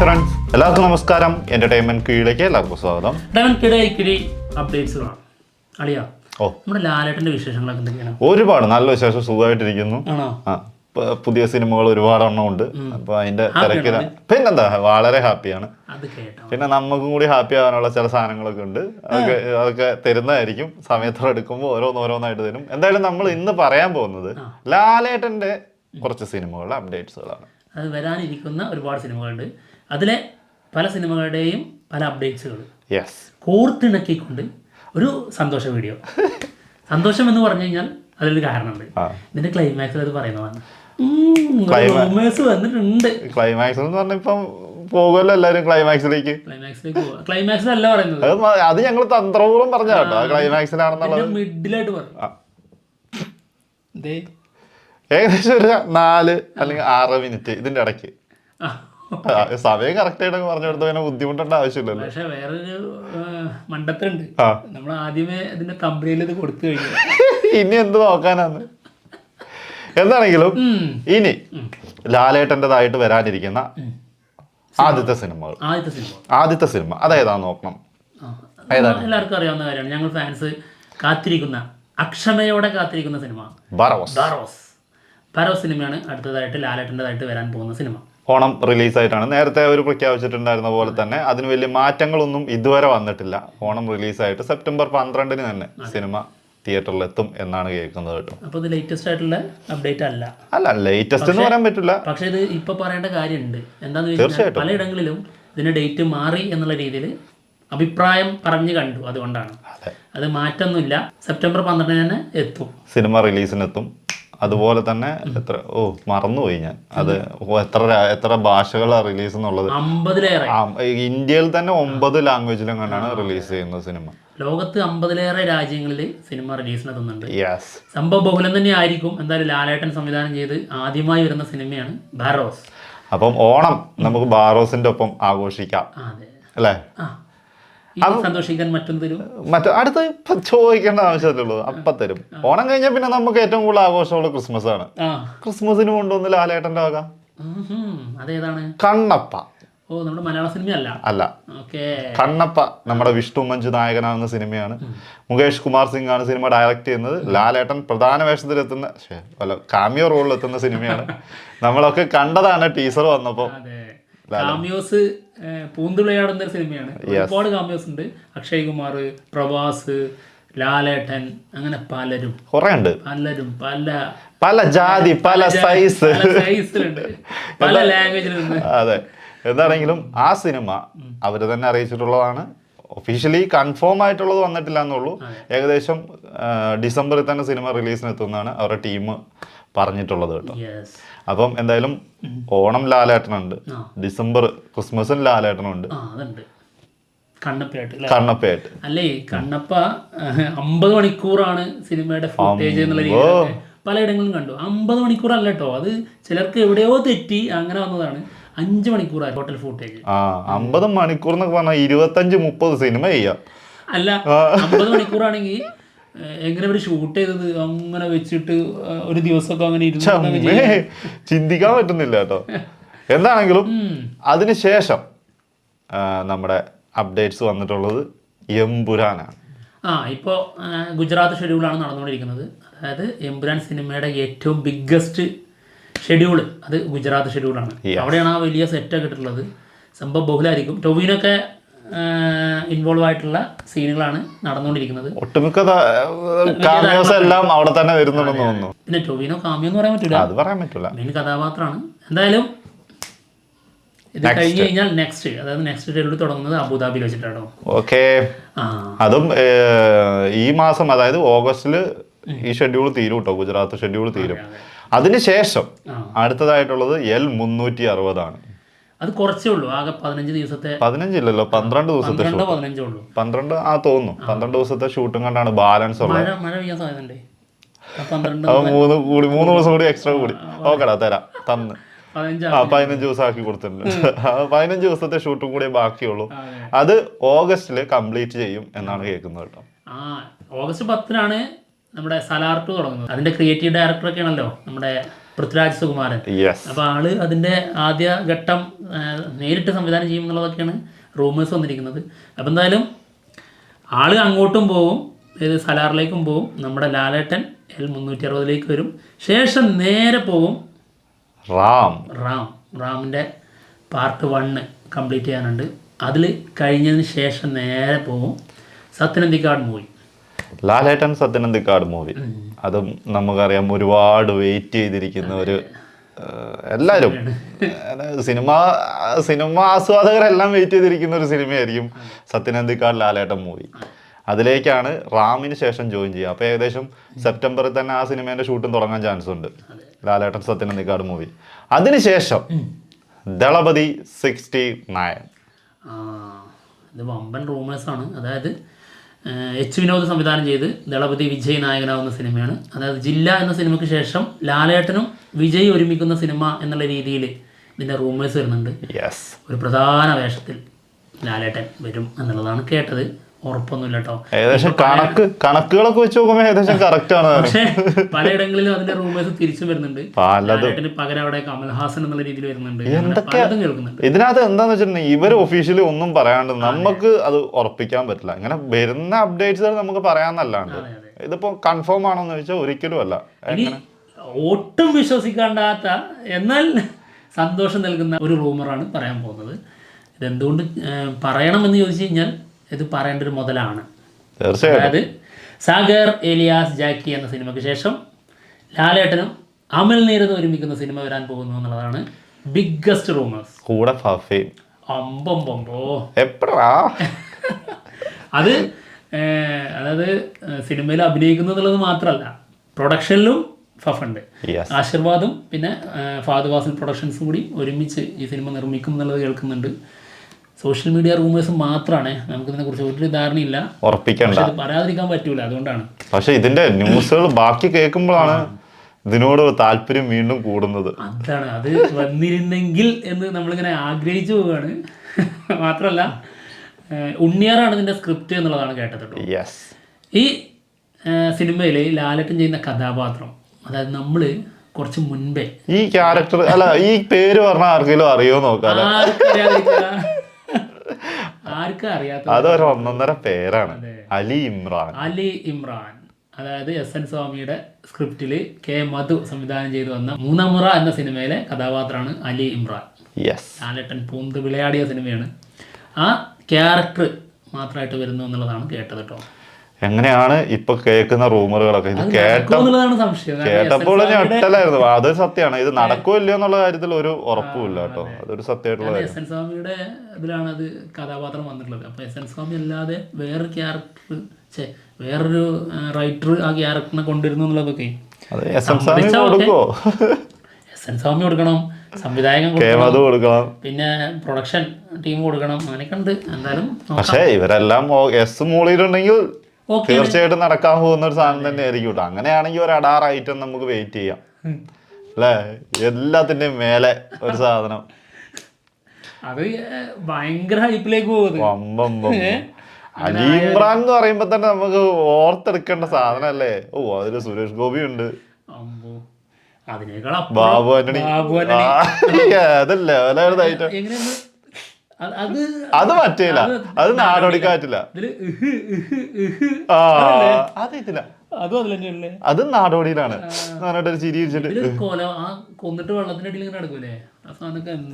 Friends, എല്ലാവർക്കും നമസ്കാരം. Entertainment കീഴിലേക്ക് എല്ലാവർക്കും സ്വാഗതം. അപ്ഡേറ്റ്സുകളാണ് അളിയാ. നമ്മുടെ ലാലേട്ടന്റെ വിശേഷങ്ങളൊക്കെ എന്തൊക്കെയാണ്? ഒരുപാട് നല്ല വിശേഷം, സുഖമായിട്ടിരിക്കുന്നു. പുതിയ സിനിമകൾ ഒരുപാടെണ്ണം ഉണ്ട്. അപ്പൊ അതിന്റെ തിരക്കില. പിന്നെന്താ, വളരെ ഹാപ്പിയാണ്. പിന്നെ നമുക്കും കൂടി ഹാപ്പി ആവാനുള്ള ചില സാധനങ്ങളൊക്കെ ഉണ്ട്. അതൊക്കെ തരുന്നതായിരിക്കും. സമയത്തോടെടുക്കുമ്പോൾ ഓരോന്നായിട്ട് തരും. എന്തായാലും നമ്മൾ ഇന്ന് പറയാൻ പോകുന്നത് ലാലേട്ടന്റെ കുറച്ച് സിനിമകളുടെ അപ്ഡേറ്റ്സുകളാണ്. അത് വരാനിരിക്കുന്ന ഒരുപാട് സിനിമകളുണ്ട്. അതിലെ പല സിനിമകളുടെയും പല അപ്ഡേറ്റ്സുകൾ കോർത്തിണക്കിക്കൊണ്ട് ഒരു സന്തോഷ വീഡിയോ. സന്തോഷം എന്ന് പറഞ്ഞു കഴിഞ്ഞാൽ അതിലൊരു കാരണമുണ്ട്. ഇതിന്റെ ക്ലൈമാക്സിൽ അത് പറയുന്നതാണ്. വന്നിട്ടുണ്ട്. ക്ലൈമാക്സ് എന്ന് പറഞ്ഞിപ്പം പോകുമല്ലോ എല്ലാവരും ക്ലൈമാക്സിലേക്ക്. ക്ലൈമാക്സിലല്ല പറയുന്നത്, അത് ഞങ്ങൾ തന്ത്രപൂർവ്വം പറഞ്ഞ കേട്ടോ. ക്ലൈമാക്സിലാണെന്നുള്ളത് മിഡിലായിട്ട് പറഞ്ഞു. ഏകദേശം ഒരു 4 അല്ലെങ്കിൽ 6 മിനിറ്റ് ഇതിന്റെ ഇടയ്ക്ക്. സമയം കറക്റ്റ് ആയിട്ട് പറഞ്ഞു കൊടുത്ത പിന്നെ ബുദ്ധിമുട്ടേണ്ട ആവശ്യമില്ലല്ലോ. പക്ഷെ വേറൊരു മണ്ടത്തുണ്ട്. നമ്മൾ ആദ്യമേ ഇതിന്റെ കമ്പനിയിൽ ഇത് കൊടുത്തു കഴിഞ്ഞു. ഇനി എന്ത് നോക്കാനാന്ന്. എന്താണെങ്കിലും ഇനി ലാലേട്ടൻ്റെതായിട്ട് വരാനിരിക്കുന്ന ആദ്യത്തെ സിനിമ അതേതാന്ന് നോക്കണം. എല്ലാവർക്കും അറിയാവുന്ന കാര്യമാണ്. ഞങ്ങൾ ഫാൻസ് കാത്തിരിക്കുന്ന, അക്ഷമയോടെ കാത്തിരിക്കുന്ന സിനിമ ബറോസ് സിനിമയാണ് അടുത്തതായിട്ട് ലാലേട്ടൻ്റെതായിട്ട് വരാൻ പോകുന്ന സിനിമ. ഓണം റിലീസായിട്ടാണ് നേരത്തെ അവർ പ്രഖ്യാപിച്ചിട്ടുണ്ടായിരുന്ന പോലെ തന്നെ. അതിന് വലിയ മാറ്റങ്ങളൊന്നും ഇതുവരെ വന്നിട്ടില്ല. ഓണം റിലീസായിട്ട് സെപ്റ്റംബർ 12 തന്നെ സിനിമ തിയേറ്ററിൽ എത്തും എന്നാണ് കേൾക്കുന്നത് കേട്ടോ. അപ്പോൾ ഇത് ലേറ്റസ്റ്റ് ആയിട്ടുള്ള അപ്ഡേറ്റ് അല്ല ലേറ്റസ്റ്റ് എന്ന് പറയാൻ പറ്റില്ല. പക്ഷെ ഇത് ഇപ്പൊ പറയേണ്ട കാര്യമുണ്ട്. എന്താന്ന് വെച്ചാൽ പലയിടങ്ങളിലും ഇതിന്റെ ഡേറ്റ് മാറി എന്നുള്ള രീതിയിൽ അഭിപ്രായം പറഞ്ഞു കണ്ടു. അതുകൊണ്ടാണ്. അത് മാറ്റൊന്നുമില്ല. സെപ്റ്റംബർ 12 തന്നെ എത്തും, സിനിമ റിലീസിനെത്തും. അതുപോലെ തന്നെ മറന്നുപോയി ഞാൻ. അത് എത്ര ഭാഷകളാണ് റിലീസ് എന്നുള്ളത്. 50-ലേറെ. ഇന്ത്യയിൽ തന്നെ 9 ലാംഗ്വേജിലും കണ്ടാണ് റിലീസ് ചെയ്യുന്നത് സിനിമ. ലോകത്ത് 50-ലേറെ രാജ്യങ്ങളിൽ സിനിമ റിലീസിനെത്തുന്നുണ്ട്. സംഭവ ബഹുലം തന്നെ ആയിരിക്കും. എന്തായാലും ലാലേട്ടൻ സംവിധാനം ചെയ്ത് ആദ്യമായി വരുന്ന സിനിമയാണ് ബറോസ്. അപ്പം ഓണം നമുക്ക് ബറോസിന്റെ ഒപ്പം ആഘോഷിക്കാം അല്ലേ? സന്തോഷിക്കാൻ മറ്റൊന്ന് തരും. അടുത്ത് ചോദിക്കേണ്ട ആവശ്യമുള്ളൂ, അപ്പം തരും. ഓണം കഴിഞ്ഞാൽ പിന്നെ നമുക്ക് ഏറ്റവും കൂടുതൽ ആഘോഷമുള്ള ക്രിസ്മസ് ആണ്. ക്രിസ്മസിന് കൊണ്ടുവന്ന് ലാലേട്ടന്റെ വക അതേതാണ്? കണ്ണപ്പ. നമ്മുടെ മലയാള സിനിമയല്ല. അല്ല, കണ്ണപ്പ നമ്മുടെ വിഷ്ണു മഞ്ജു നായകനാവുന്ന സിനിമയാണ്. മുകേഷ് കുമാർ സിംഗ് ആണ് സിനിമ ഡയറക്റ്റ് ചെയ്യുന്നത്. ലാലേട്ടൻ പ്രധാന വേഷത്തിലെത്തുന്ന കാമിയോ റോളിലെത്തുന്ന സിനിമയാണ്. നമ്മളൊക്കെ കണ്ടതാണ് ടീസർ വന്നപ്പോ. കാമിയോസ് പൂന്തുളയാടുന്ന ഒരു സിനിമയാണ്. ഒരുപാട് കാമിയോസ് ഉണ്ട്. അക്ഷയ് കുമാർ, പ്രഭാസ്, ലാലേട്ടൻ, അങ്ങനെ പലരും കുറേയുണ്ട്. പല ജാതി, പല സൈസിലുണ്ട്, പല ലാംഗ്വേജിലുണ്ട്. അതെ. എന്താണെങ്കിലും ആ സിനിമ അവര് തന്നെ അറിയിച്ചിട്ടുള്ളതാണ്. ഒഫീഷ്യലി കൺഫേം ആയിട്ടുള്ളത് വന്നിട്ടില്ല എന്നുള്ളൂ. ഏകദേശം ഡിസംബറിൽ തന്നെ സിനിമ റിലീസിനെത്തുന്നതാണ് അവരുടെ ടീം പറഞ്ഞിട്ടുള്ളത് കേട്ടോ. അപ്പം എന്തായാലും ഓണം ലാലേട്ടനുണ്ട്, ഡിസംബർ ക്രിസ്മസിന് ലാലേട്ടനുണ്ട്, കണ്ണപ്പയായിട്ട്. അല്ലേ, കണ്ണപ്പ 50 മണിക്കൂറാണ് സിനിമയുടെ ഫുട്ടേജ് എന്നുള്ള രീതിയിൽ പലയിടങ്ങളിലും കണ്ടു. 50 മണിക്കൂറല്ല കേട്ടോ, അത് ചിലർക്ക് എവിടെയോ തെറ്റി അങ്ങനെ വന്നതാണ്. 5 മണിക്കൂറാണ് ടോട്ടൽ ഫുട്ടേജ്. 50 മണിക്കൂർ എന്നൊക്കെ പറഞ്ഞാൽ 25-30 സിനിമ ചെയ്യാം. അല്ല, 50 മണിക്കൂറാണെങ്കിൽ എങ്ങനെ ഒരു ഷൂട്ട് ചെയ്തത് അങ്ങനെ വെച്ചിട്ട് ഒരു ദിവസമൊക്കെ അങ്ങനെ ചിന്തിക്കാൻ പറ്റുന്നില്ല കേട്ടോ. എന്താണെങ്കിലും അതിനുശേഷം നമ്മുടെ അപ്ഡേറ്റ്സ് വന്നിട്ടുള്ളത് എമ്പുരാനാണ്. ഇപ്പോൾ ഗുജറാത്ത് ഷെഡ്യൂളാണ് നടന്നുകൊണ്ടിരിക്കുന്നത്. അതായത് എമ്പുരാൻ സിനിമയുടെ ഏറ്റവും ബിഗ്ഗസ്റ്റ് ഷെഡ്യൂള് അത് ഗുജറാത്ത് ഷെഡ്യൂളാണ്. അവിടെയാണ് ആ വലിയ സെറ്റൊക്കെ ഇട്ടിട്ടുള്ളത്. സംഭവം ബഹുലായിരിക്കും. ടൊവിനൊക്കെ ഇൻവോൾവ് ആയിട്ടുള്ള സീനുകളാണ് നടന്നുകൊണ്ടിരിക്കുന്നത്. ഒട്ടുമിക്ക എല്ലാം അവിടെ തന്നെ വരുന്നുണ്ടെന്ന് തോന്നുന്നു. പിന്നെ ടൊവിനോ കാമിയോ എന്ന് പറയാൻ പറ്റില്ല, മെയിൻ കഥാപാത്രമാണ്. എന്തായാലും ഇത് കഴിഞ്ഞ് കഴിഞ്ഞാൽ നെക്സ്റ്റ് ഷെഡ്യൂൾ തുടങ്ങുന്നത് അബുദാബിയിൽ വെച്ചിട്ടാണോ? അതും ഈ മാസം, അതായത് ഓഗസ്റ്റിൽ ഈ ഷെഡ്യൂൾ തീരും കേട്ടോ. ഗുജറാത്ത് ഷെഡ്യൂൾ തീരും. അതിനുശേഷം അടുത്തതായിട്ടുള്ളത് L360 ആണ്. അത് കുറച്ചേ ഉള്ളൂ, ആകെ 15 ദിവസത്തെ. 15 ഇല്ലല്ലോ, 12 ദിവസത്തെ 12 തോന്നുന്നു. 12 ദിവസത്തെ ഷൂട്ടും കണ്ടാണ് ബാലൻസ് ഉള്ളത്. മഴ പെയ്യാൻ സാധ്യതയുണ്ട്. 3 ദിവസം കൂടി എക്സ്ട്രാ കൂടി ഓക്കെടാ തരാം തന്ന് 15 ദിവസം ആക്കി കൊടുത്തിട്ടുണ്ട്. 15 ദിവസത്തെ ഷൂട്ടും കൂടെ ബാക്കിയുള്ളൂ. അത് ഓഗസ്റ്റില് കംപ്ലീറ്റ് ചെയ്യും എന്നാണ് കേൾക്കുന്നത് കേട്ടോ. ഓഗസ്റ്റ് 10-നാണ് നമ്മുടെ സലാർ 2 തുടങ്ങുന്നത്. അതിന്റെ ക്രിയേറ്റീവ് ഡയറക്ടറൊക്കെ ആണല്ലോ നമ്മുടെ പൃഥ്വിരാജ് സുകുമാരൻ. അപ്പോൾ ആള് അതിൻ്റെ ആദ്യ ഘട്ടം നേരിട്ട് സംവിധാനം ചെയ്യും എന്നുള്ളതൊക്കെയാണ് റൂമേഴ്സ് വന്നിരിക്കുന്നത്. അപ്പോൾ എന്തായാലും ആള് അങ്ങോട്ടും പോവും, ഏത് സലാറിലേക്കും പോവും, നമ്മുടെ ലാലേട്ടൻ L360 വരും, ശേഷം നേരെ പോവും റാമിൻ്റെ പാർട്ട് 1 കംപ്ലീറ്റ് ചെയ്യാനുണ്ട്. അതിൽ കഴിഞ്ഞതിന് ശേഷം നേരെ പോവും സത്യനന്ദിക്കാട് മൂവി, ലാലേട്ടൻ സത്യനന്ദിക്കാട് മൂവി. അതും നമുക്കറിയാം ഒരുപാട് വെയിറ്റ് ചെയ്തിരിക്കുന്ന ഒരു, എല്ലാവരും സിനിമ ആസ്വാദകരെല്ലാം വെയിറ്റ് ചെയ്തിരിക്കുന്ന ഒരു സിനിമയായിരിക്കും സത്യനന്ദിക്കാട് ലാലേട്ടൻ മൂവി. അതിലേക്കാണ് റാമിന് ശേഷം ജോയിൻ ചെയ്യുക. അപ്പോൾ ഏകദേശം സെപ്റ്റംബറിൽ തന്നെ ആ സിനിമേൻ്റെ ഷൂട്ടും തുടങ്ങാൻ ചാൻസ് ഉണ്ട്, ലാലേട്ടൻ സത്യനന്ദിക്കാട് മൂവി. അതിനുശേഷം ദളപതി 69. ഇത് വമ്പൻ റൂമേഴ്സാണ്. അതായത് H. വിനോദ് സംവിധാനം ചെയ്ത് ദളപതി വിജയ് നായകനാവുന്ന സിനിമയാണ്. അതായത് ജില്ല എന്ന സിനിമയ്ക്ക് ശേഷം ലാലേട്ടനും വിജയ് ഒരുമിക്കുന്ന സിനിമ എന്നുള്ള രീതിയിൽ ഇതിൻ്റെ റൂമേഴ്സ് വരുന്നുണ്ട്. ഒരു പ്രധാന വേഷത്തിൽ ലാലേട്ടൻ വരും എന്നുള്ളതാണ് കേട്ടത്. ഉറപ്പൊന്നുമില്ല കേട്ടോ. ഏകദേശം കണക്കുകളൊക്കെ വെച്ച് നോക്കുമ്പോൾ ഏകദേശം കറക്റ്റ് ആണ്. പക്ഷേ പലയിടങ്ങളിലും അതിന്റെ റൂമേഴ്സ് തിരിച്ചും വരുന്നുണ്ട്. പകരം അവിടെ കമൽഹാസൻ എന്നുള്ള രീതിയിൽ വരുന്നുണ്ട്. കേൾക്കുന്നുണ്ട്. ഇതിനകത്ത് എന്താന്ന് വെച്ചിട്ടുണ്ടെങ്കിൽ ഇവർ ഒഫീഷ്യലി ഒന്നും പറയാണ്ട് നമുക്ക് അത് ഉറപ്പിക്കാൻ പറ്റില്ല. ഇങ്ങനെ വരുന്ന അപ്ഡേറ്റ്സുകൾ നമുക്ക് പറയാന്നല്ലാണ്ട് ഇതിപ്പോ കൺഫേം ആണോന്ന് ചോദിച്ചാൽ ഒരിക്കലും അല്ല. ഒട്ടും വിശ്വസിക്കാണ്ടാത്ത എന്നാൽ സന്തോഷം നൽകുന്ന ഒരു റൂമറാണ് പറയാൻ പോകുന്നത്. ഇതെന്തുകൊണ്ട് പറയണമെന്ന് ചോദിച്ചു കഴിഞ്ഞാൽ ഇത് പറയേണ്ട ഒരു മുതലാണ്. അതായത് സാഗർ എലിയാസ് ജാക്കി എന്ന സിനിമയ്ക്ക് ശേഷം ലാലേട്ടനും അമൽ നീരദും ഒരുമിക്കുന്ന സിനിമ വരാൻ പോകുന്നു എന്നുള്ളതാണ് ബിഗ്ഗസ്റ്റ് റൂമേഴ്സ്. കൂടെ അത് അതായത് സിനിമയിൽ അഭിനയിക്കുന്നു എന്നുള്ളത് മാത്രമല്ല, പ്രൊഡക്ഷനിലും ഫഫുണ്ട്. ആശീർവാദും പിന്നെ ഫഹദ് ഫാസിൽ പ്രൊഡക്ഷൻസും കൂടി ഒരുമിച്ച് ഈ സിനിമ നിർമ്മിക്കും എന്നുള്ളത് കേൾക്കുന്നുണ്ട്. സോഷ്യൽ മീഡിയ റൂമേഴ്സ് മാത്രമാണ്, നമുക്കിതിനെ കുറിച്ച് ഒരു ധാരണയില്ല, ഉറപ്പിക്കണ്ട, പറയാതിരിക്കാൻ പറ്റൂല. അതുകൊണ്ടാണ്. പക്ഷെ ഇതിന്റെ ന്യൂസുകൾ ബാക്കി കേൾക്കുമ്പോഴാണ് ഇതിനോട് താല്പര്യം വീണ്ടും കൂടുന്നത്. അതാണ്, അത് വന്നിരുന്നെങ്കിൽ എന്ന് നമ്മളിങ്ങനെ ആഗ്രഹിച്ചു പോവുകയാണ്. മാത്രമല്ല ഉണ്ണിയാറാണ് ഇതിന്റെ സ്ക്രിപ്റ്റ് എന്നുള്ളതാണ് കേട്ടത് കേട്ടോ. ഈ സിനിമയിൽ ലാലേട്ടൻ ചെയ്യുന്ന കഥാപാത്രം, അതായത് നമ്മള് കുറച്ച് മുൻപേ ഈ ക്യാരക്ടർ അല്ല ഈ പേര് പറഞ്ഞ ആർക്കെങ്കിലും അറിയോ നോക്കാം. ആർക്കും അറിയാത്ത അതൊരു ഒന്നൊന്നര പേരാണ്, അലി ഇമ്രാൻ. അതായത് SN സ്വാമിയുടെ സ്ക്രിപ്റ്റിൽ K. മധു സംവിധാനം ചെയ്തു വന്ന മൂന്നാമുറ എന്ന സിനിമയിലെ കഥാപാത്രമാണ് അലി ഇമ്രാൻ. ലാലേട്ടൻ പൂന്ത് വിളയാടിയ സിനിമയാണ്. ആ ക്യാരക്ടർ മാത്രമായിട്ട് വരുന്നു എന്നുള്ളതാണ് കേട്ടത് കേട്ടോ. എങ്ങനെയാണ് ഇപ്പൊ കേൾക്കുന്ന റൂമറുകളൊക്കെ? ഇത് കേട്ടപ്പോൾ ഞെട്ടലായിരുന്നു. അത് സത്യമാണ്. ഇത് നടക്കോ ഇല്ലയോ എന്നുള്ള കാര്യത്തിൽ ഒരു ഉറപ്പുമില്ല കേട്ടോ. അതൊരു സത്യമായിട്ടുള്ള കാര്യം. SN സ്വാമിയുടെ ഇതിലാണ് അത് കഥാപാത്രം വന്നിട്ടുള്ളത്. അപ്പൊ SN സ്വാമി അല്ലാതെ വേറൊരു ക്യാരക്ടർ, വേറൊരു റൈറ്റർ ആ ക്യാരക്ടറിനെ കൊണ്ടുവരുന്നു എന്നുള്ളതൊക്കെ SN സ്വാമി കൊടുക്കണം, സംവിധായകൻ കൊടുക്കണം, പിന്നെ പ്രൊഡക്ഷൻ ടീം കൊടുക്കണം, അങ്ങനെയൊക്കെ ഉണ്ട്. എന്തായാലും പക്ഷേ ഇവരെല്ലാം മൂളിയിട്ടുണ്ടെങ്കിൽ തീർച്ചയായിട്ടും നടക്കാൻ പോകുന്ന ഒരു സാധനം തന്നെ ആയിരിക്കും കേട്ടോ. അങ്ങനെയാണെങ്കിൽ ഒരു അഡാർ ഐറ്റം നമുക്ക് വെയിറ്റ് ചെയ്യാം അല്ലേ? എല്ലാത്തിന്റെയും മേലെ ഒരു സാധനം, അത് ഭയങ്കര ഹൈപ്പിലേക്ക് പോകുന്നത്. അലി ഇമ്രാൻ എന്ന് പറയുമ്പോ തന്നെ നമുക്ക് ഓർത്തെടുക്കേണ്ട സാധനം അല്ലേ? അതില് സുരേഷ് ഗോപി ഉണ്ട്, ബാബു ആന്റണി, അതല്ലേ അത് പറ്റില്ല, അത് നാടോടിക്കാറ്റില്ല, അത് നാടോടിയിലാണ്. ചിരി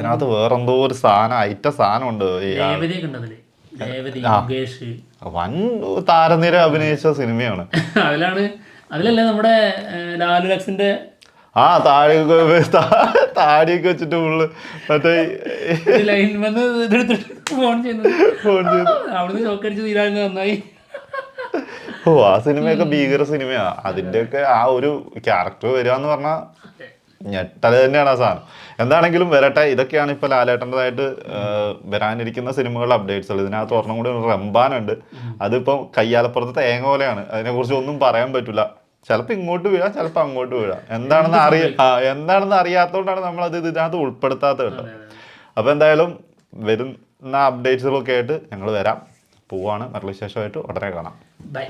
അതിനകത്ത് വേറെന്തോ ഒരു സാധനം ഐറ്റ സാധനം ഉണ്ട്. വൻ താരനിര അഭിനയിച്ച സിനിമയാണ്. അതിലല്ലേ നമ്മുടെ ലാലു ലക്സിന്റെ താടിയൊക്കെ വെച്ചിട്ട് ഫുള്ള് മറ്റേ ആ സിനിമയൊക്കെ ഭീകര സിനിമയാ. അതിന്റെയൊക്കെ ആ ഒരു ക്യാരക്ടർ വരിക എന്ന് പറഞ്ഞാൽ ഞെട്ടല് തന്നെയാണ് ആ സാധനം. എന്താണെങ്കിലും വരട്ടെ. ഇതൊക്കെയാണ് ഇപ്പൊ ലാലേട്ടൻ്റെതായിട്ട് വരാനിരിക്കുന്ന സിനിമകളുടെ അപ്ഡേറ്റ്സുകൾ. ഇതിനകത്ത് ഒരെണ്ണം കൂടി റംബാനുണ്ട്. അതിപ്പം കയ്യാലപ്പുറത്ത് തേങ്ങ പോലെയാണ്, അതിനെക്കുറിച്ച് ഒന്നും പറയാൻ പറ്റില്ല. ചിലപ്പോൾ ഇങ്ങോട്ട് വീഴാം, ചിലപ്പോൾ അങ്ങോട്ട് വീഴാം. എന്താണെന്ന് അറിയാത്തതുകൊണ്ടാണ് നമ്മളത് ഇതിനകത്ത് ഉൾപ്പെടുത്താത്തത് കേട്ടോ. അപ്പോൾ എന്തായാലും വരുന്ന അപ്ഡേറ്റ്സുകളൊക്കെ ആയിട്ട് ഞങ്ങൾ വരാം. പോവാണ്. മറ്റു വിശേഷമായിട്ട് ഉടനെ കാണാം. ബൈ.